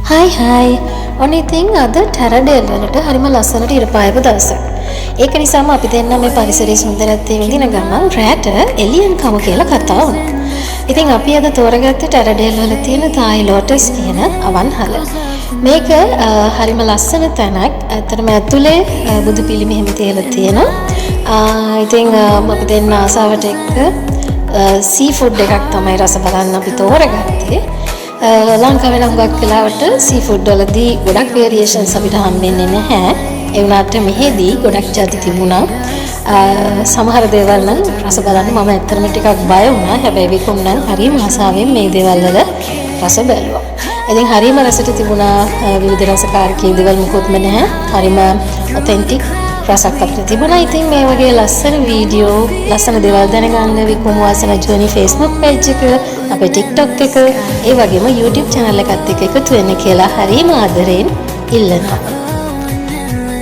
Hi. ඔන්න ඉතින් අද ටැරඩේල් වලට හරිම ලස්සනට ඉර පායපු දවසක්. ඒක නිසාම අපි දෙන්න මේ පරිසරයේ සුන්දරත්වය විඳින ගමන් රැට එලියන් කමු කියලා කතා වුණා. ඉතින් අපි අද තෝරගත්තේ ටැරඩේල් වල තියෙන තායි ලෝටස් කියන අවන්හල. මේක හරිම ලස්සන තැනක්. ඇත්තටම ඇතුලේ බුදු පිළිම එහෙම තියලා තියෙනවා. ඉතින් අපි දෙන්න ආසාවට එක්ක සී ෆුඩ් එකක් තමයි රස බලන්න අපි තෝරගත්තේ. ලංකාවේ නම් ගොඩක් වෙලාවට සී ෆුඩ් වලදී ගොඩක් වේරියේෂන්ස් අපිට හම්බෙන්නේ නැහැ. ඒ වුණාට මෙහෙදී ගොඩක් ಜಾති තිබුණා. සමහර දේවල් නම් රස බලන්න මම ඇත්තටම ටිකක් බය වුණා. හැබැයි විකුණු නම් හරිම ආසාවෙන් මේ දේවල් වල රස බැලුවා. ඉතින් හරිම රසට තිබුණා. විවිධ රසකාරකී දේවල් මොකොත්ම නැහැ. හරිම ඔතෙන්ටික් රසක් අපිට තිබුණා. ඉතින් මේ වගේ ලස්සන වීඩියෝ, ලස්සන දේවල් දැනගන්න විකුණු වාසන ජර්නි Facebook page එක, අපේ TikTok එක, ඒ වගේම YouTube channel එකත් එක්ක එකතු වෙන්න කියලා හරිම ආදරෙන් ඉල්ලනවා.